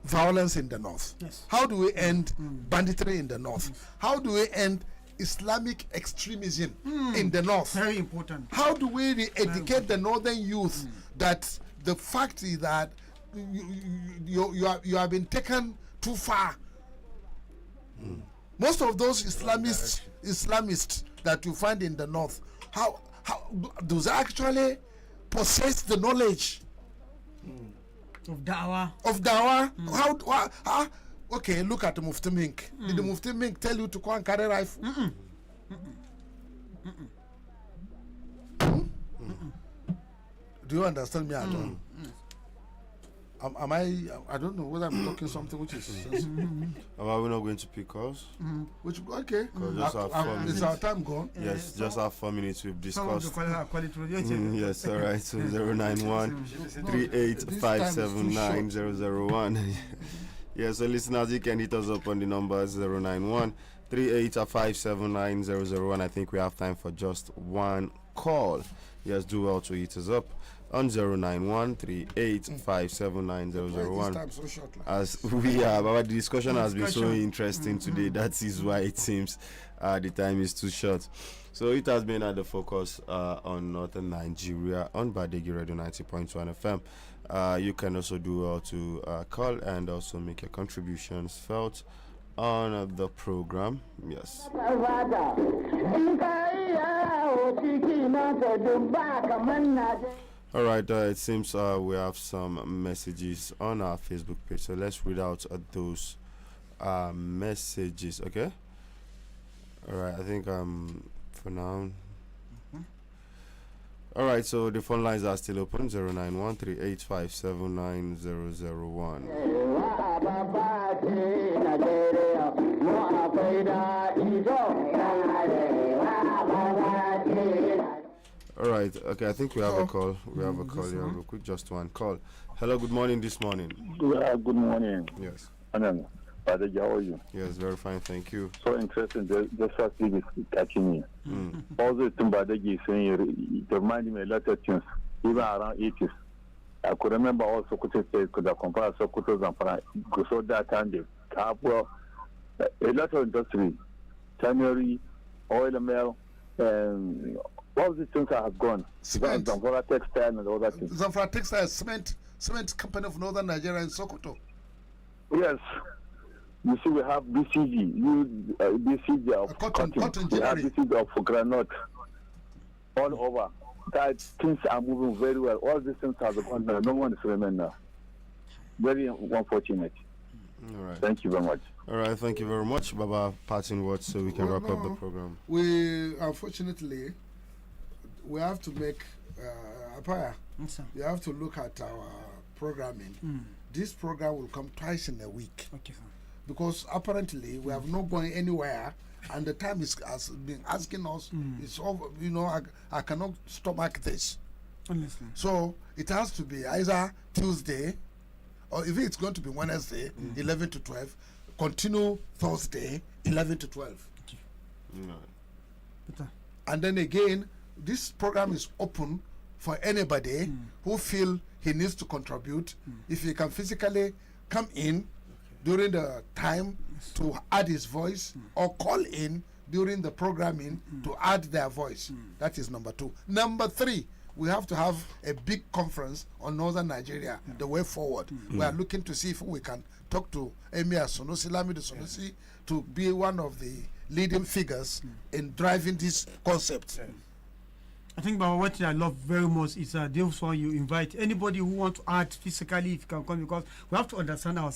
violence in the north? Yes. How do we end banditry in the north? How do we end Islamic extremism in the north? Very important. How do we re-educate the northern youth that the fact is that you have been taken too far? Most of those Islamists that you find in the north, how do they actually possess the knowledge Of da'wah. of dawah? How okay, look at the Mufti Mink. Did the Mufti Mink tell you to go and carry rifle? Do you understand me at all? Am I don't know whether I'm talking something which is sensible. Are we not going to pick calls? Which okay. Just have 4 Is minutes. our time gone? Yes, just have 4 minutes. We've Some of the discussed. quality. Yes, all right. So 091 38579 Yes, so listeners, you can hit us up on the number 091 38579 I think we have time for just one call. Yes, do well to hit us up on 091 38579 Time so short. Like. As we are, our discussion has been so interesting today. That is why it seems the time is too short. So it has been at the focus on Northern Nigeria on Badegi Radio 90.1 FM. You can also do well to call and also make your contributions felt on the program. Yes. All right, it seems we have some messages on our Facebook page, so let's read out those messages, okay? All right, I think for now. All right, so the phone lines are still open, 091 38579 All right, okay, I think we have a call. We have a call here, real quick, just one call. Hello, good morning this morning. Good morning. Yes. Badegi, how are you? Yes, very fine, thank you. So interesting. The first thing is catching me. Also, Badegi is saying it reminded me a lot of things, even around 80s. I could remember also Sokoto State could have compared Sokoto Zamfara. So that time they have a lot of industry, tannery, oil mill, and all these things have gone. Cement. Zamfara textile and all that things. Zamfara Textile cement company of Northern Nigeria in Sokoto. Yes. You see, we have BCG, BCG of Cotton we have ginnery. BCG of granite all over. That things are moving very well. All these things have gone now. No one is remaining now. Very unfortunate. All right. Thank you very much. All right, thank you very much, Baba. Parting words so we can Well, wrap up the no. program. We unfortunately we have to make Apaya. Yes, sir. You have to look at our programming. This program will come twice in a week Okay, sir. because apparently we have not going anywhere, and the time has been asking us. It's over. You know, I cannot stomach this. Honestly. So it has to be either Tuesday, or if it's going to be Wednesday, 11 to 12, continue Thursday, 11 to 12. All right. Peter. And then again, this program is open for anybody who feel he needs to contribute. If he can physically come in during the time to add his voice, or call in during the programming to add their voice. That is number 2. Number 3, we have to have a big conference on Northern Nigeria, the way forward. We are looking to see if we can talk to Emir Sunusi, Lamido Sunusi, to be one of the leading figures in driving this concept. I think, Baba, what I love very much is those one you invite anybody who want to add physically, if you can come, because we have to understand ourselves.